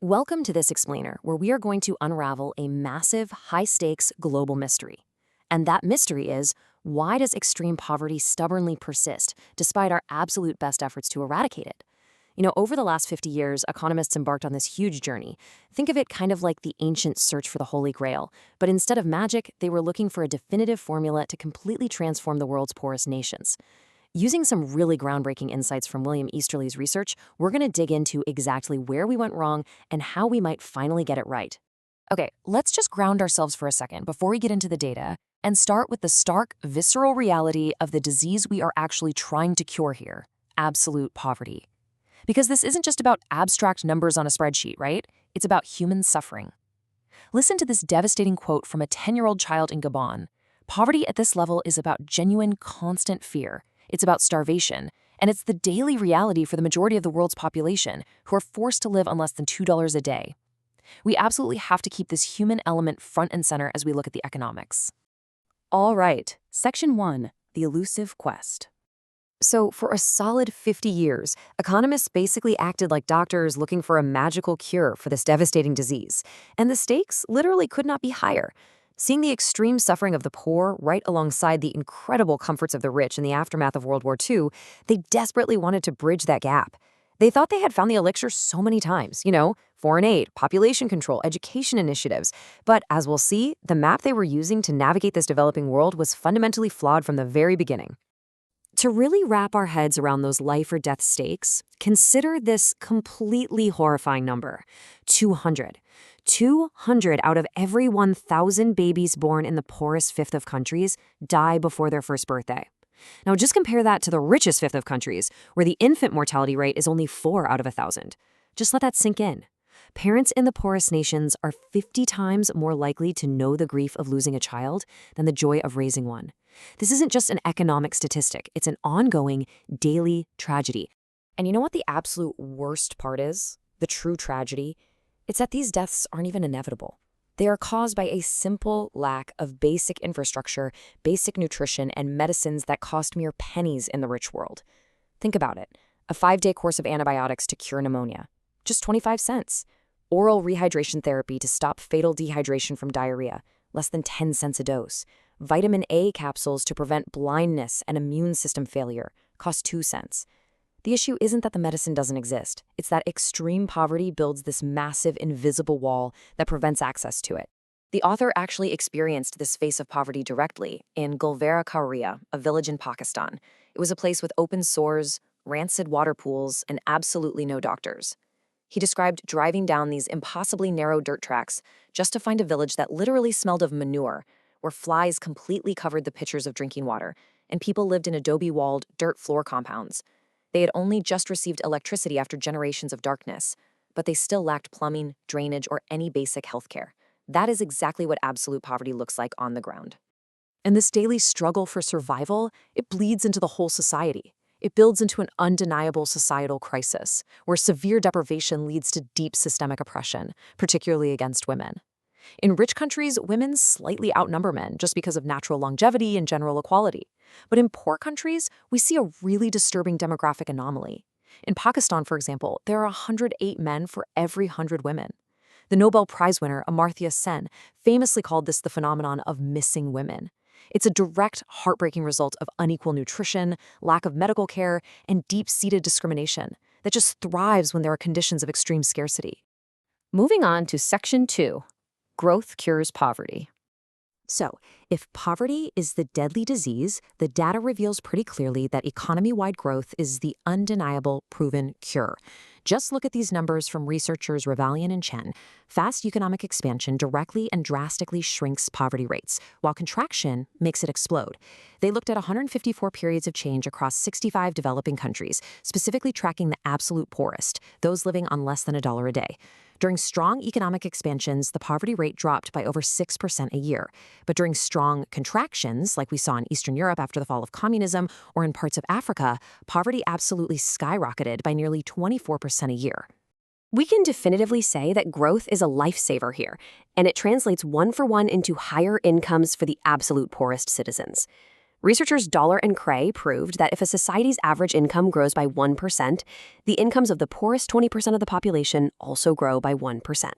Welcome to this explainer, where we are going to unravel a massive, high-stakes global mystery. And that mystery is, why does extreme poverty stubbornly persist, despite our absolute best efforts to eradicate it? Over the last 50 years, economists embarked on this huge journey. Think of it kind of like the ancient search for the Holy Grail. But instead of magic, they were looking for a definitive formula to completely transform the world's poorest nations. Using some really groundbreaking insights from William Easterly's research, we're going to dig into exactly where we went wrong and how we might finally get it right. Okay, let's just ground ourselves for a second before we get into the data and start with the stark, visceral reality of the disease we are actually trying to cure here: absolute poverty. Because this isn't just about abstract numbers on a spreadsheet, right? It's about human suffering. Listen to this devastating quote from a 10-year-old child in Gabon. Poverty at this level is about genuine, constant fear. It's about starvation, and it's the daily reality for the majority of the world's population, who are forced to live on less than $2 a day. We absolutely have to keep this human element front and center as we look at the economics. All right, Section 1, the elusive quest. So for a solid 50 years, economists basically acted like doctors looking for a magical cure for this devastating disease, and the stakes literally could not be higher. Seeing the extreme suffering of the poor right alongside the incredible comforts of the rich in the aftermath of World War II, they desperately wanted to bridge that gap. They thought they had found the elixir so many times, foreign aid, population control, education initiatives. But as we'll see, the map they were using to navigate this developing world was fundamentally flawed from the very beginning. To really wrap our heads around those life or death stakes, consider this completely horrifying number: 200. 200 out of every 1,000 babies born in the poorest fifth of countries die before their first birthday. Now just compare that to the richest fifth of countries, where the infant mortality rate is only 4 out of 1,000. Just let that sink in. Parents in the poorest nations are 50 times more likely to know the grief of losing a child than the joy of raising one. This isn't just an economic statistic, it's an ongoing, daily tragedy. And you know what the absolute worst part is? The true tragedy? It's that these deaths aren't even inevitable. They are caused by a simple lack of basic infrastructure, basic nutrition, and medicines that cost mere pennies in the rich world. Think about it. A 5-day course of antibiotics to cure pneumonia. Just 25 cents. Oral rehydration therapy to stop fatal dehydration from diarrhea. Less than 10 cents a dose. Vitamin A capsules to prevent blindness and immune system failure. Cost 2 cents. The issue isn't that the medicine doesn't exist. It's that extreme poverty builds this massive invisible wall that prevents access to it. The author actually experienced this face of poverty directly in Gulvera Kauria, a village in Pakistan. It was a place with open sores, rancid water pools, and absolutely no doctors. He described driving down these impossibly narrow dirt tracks just to find a village that literally smelled of manure, where flies completely covered the pitchers of drinking water, and people lived in adobe-walled, dirt floor compounds. They had only just received electricity after generations of darkness, but they still lacked plumbing, drainage, or any basic healthcare. That is exactly what absolute poverty looks like on the ground. And this daily struggle for survival, it bleeds into the whole society. It builds into an undeniable societal crisis, where severe deprivation leads to deep systemic oppression, particularly against women. In rich countries, women slightly outnumber men just because of natural longevity and general equality. But in poor countries, we see a really disturbing demographic anomaly. In Pakistan, for example, there are 108 men for every 100 women. The Nobel Prize winner, Amartya Sen, famously called this the phenomenon of missing women. It's a direct, heartbreaking result of unequal nutrition, lack of medical care, and deep-seated discrimination that just thrives when there are conditions of extreme scarcity. Moving on to Section 2. Growth cures poverty. So, if poverty is the deadly disease, the data reveals pretty clearly that economy-wide growth is the undeniable, proven cure. Just look at these numbers from researchers Ravalian and Chen. Fast economic expansion directly and drastically shrinks poverty rates, while contraction makes it explode. They looked at 154 periods of change across 65 developing countries, specifically tracking the absolute poorest, those living on less than $1 a day. During strong economic expansions, the poverty rate dropped by over 6% a year. But during strong contractions, like we saw in Eastern Europe after the fall of communism or in parts of Africa, poverty absolutely skyrocketed by nearly 24% a year. We can definitively say that growth is a lifesaver here, and it translates one-for-one into higher incomes for the absolute poorest citizens. Researchers Dollar and Cray proved that if a society's average income grows by 1%, the incomes of the poorest 20% of the population also grow by 1%.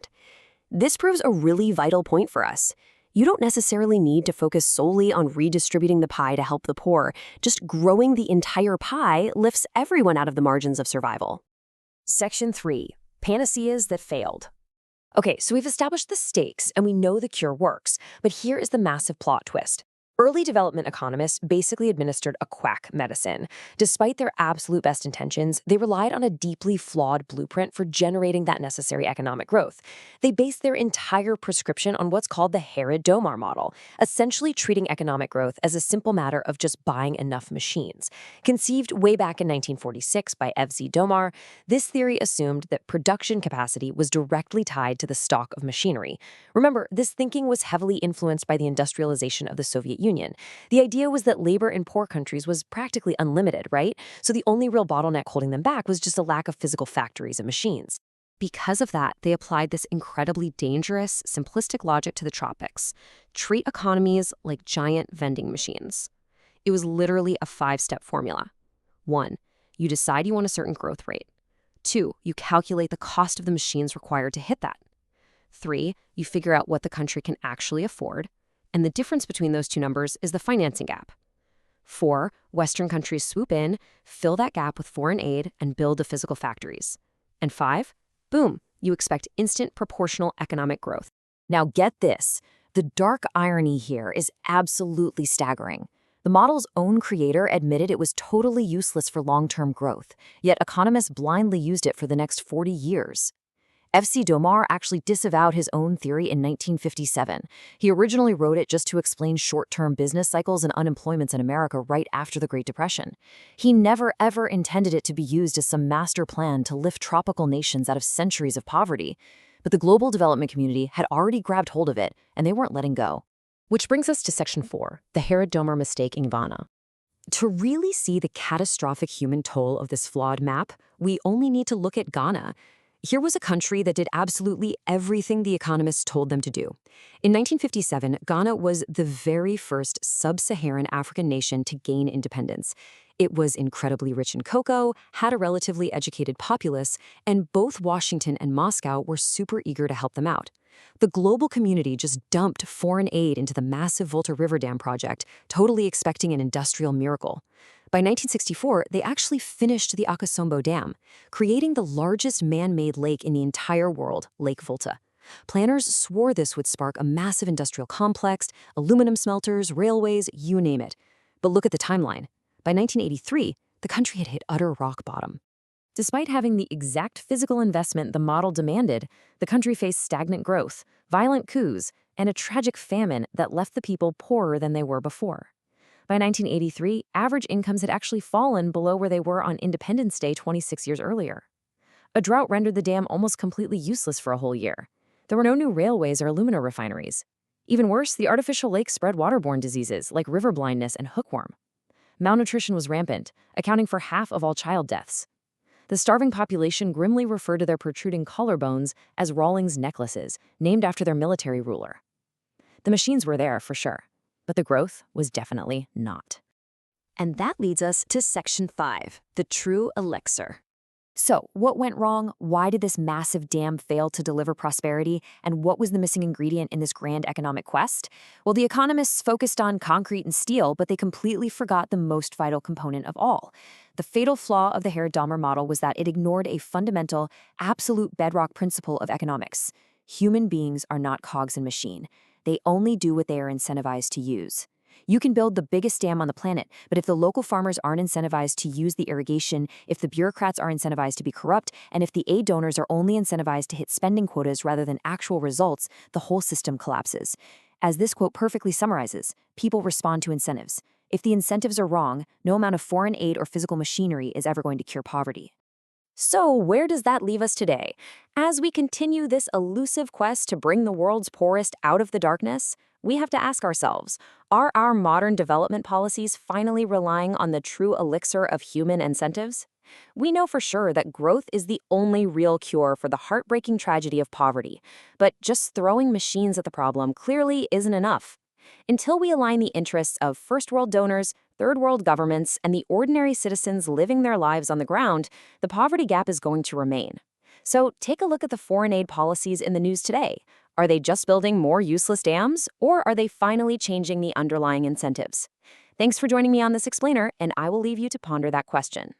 This proves a really vital point for us. You don't necessarily need to focus solely on redistributing the pie to help the poor. Just growing the entire pie lifts everyone out of the margins of survival. Section 3. Panaceas that failed. Okay, so we've established the stakes and we know the cure works, but here is the massive plot twist. Early development economists basically administered a quack medicine. Despite their absolute best intentions, they relied on a deeply flawed blueprint for generating that necessary economic growth. They based their entire prescription on what's called the Herod-Domar model, essentially treating economic growth as a simple matter of just buying enough machines. Conceived way back in 1946 by F.Z. Domar, this theory assumed that production capacity was directly tied to the stock of machinery. Remember, this thinking was heavily influenced by the industrialization of the Soviet Union. The idea was that labor in poor countries was practically unlimited, right? So the only real bottleneck holding them back was just a lack of physical factories and machines. Because of that, they applied this incredibly dangerous, simplistic logic to the tropics. Treat economies like giant vending machines. It was literally a 5-step formula. 1. You decide you want a certain growth rate. 2. You calculate the cost of the machines required to hit that. 3. You figure out what the country can actually afford. And the difference between those two numbers is the financing gap. 4. Western countries swoop in, fill that gap with foreign aid, and build the physical factories. And 5. Boom, you expect instant proportional economic growth. Now get this. The dark irony here is absolutely staggering. The model's own creator admitted it was totally useless for long-term growth, yet economists blindly used it for the next 40 years. F.C. Domar actually disavowed his own theory in 1957. He originally wrote it just to explain short-term business cycles and unemployments in America right after the Great Depression. He never ever intended it to be used as some master plan to lift tropical nations out of centuries of poverty. But the global development community had already grabbed hold of it, and they weren't letting go. Which brings us to Section 4, the Herod-Domar mistake in Ghana. To really see the catastrophic human toll of this flawed map, we only need to look at Ghana. Here was a country that did absolutely everything the economists told them to do. In 1957, Ghana was the very first sub-Saharan African nation to gain independence. It was incredibly rich in cocoa, had a relatively educated populace, and both Washington and Moscow were super eager to help them out. The global community just dumped foreign aid into the massive Volta River Dam project, totally expecting an industrial miracle. By 1964, they actually finished the Akosombo Dam, creating the largest man-made lake in the entire world, Lake Volta. Planners swore this would spark a massive industrial complex, aluminum smelters, railways, you name it. But look at the timeline. By 1983, the country had hit utter rock bottom. Despite having the exact physical investment the model demanded, the country faced stagnant growth, violent coups, and a tragic famine that left the people poorer than they were before. By 1983, average incomes had actually fallen below where they were on Independence Day 26 years earlier. A drought rendered the dam almost completely useless for a whole year. There were no new railways or alumina refineries. Even worse, the artificial lake spread waterborne diseases like river blindness and hookworm. Malnutrition was rampant, accounting for half of all child deaths. The starving population grimly referred to their protruding collarbones as Rawlings necklaces, named after their military ruler. The machines were there, for sure, but the growth was definitely not. And that leads us to Section 5, the true elixir. So, what went wrong? Why did this massive dam fail to deliver prosperity? And what was the missing ingredient in this grand economic quest? Well, the economists focused on concrete and steel, but they completely forgot the most vital component of all. The fatal flaw of the Herod-Domar model was that it ignored a fundamental, absolute bedrock principle of economics. Human beings are not cogs in a machine. They only do what they are incentivized to use. You can build the biggest dam on the planet, but if the local farmers aren't incentivized to use the irrigation, if the bureaucrats are incentivized to be corrupt, and if the aid donors are only incentivized to hit spending quotas rather than actual results, the whole system collapses. As this quote perfectly summarizes, people respond to incentives. If the incentives are wrong, no amount of foreign aid or physical machinery is ever going to cure poverty. So where does that leave us today? As we continue this elusive quest to bring the world's poorest out of the darkness, we have to ask ourselves, are our modern development policies finally relying on the true elixir of human incentives? We know for sure that growth is the only real cure for the heartbreaking tragedy of poverty, but just throwing machines at the problem clearly isn't enough. Until we align the interests of first world donors, third world governments, and the ordinary citizens living their lives on the ground, the poverty gap is going to remain. So take a look at the foreign aid policies in the news today. Are they just building more useless dams, or are they finally changing the underlying incentives? Thanks for joining me on this explainer, and I will leave you to ponder that question.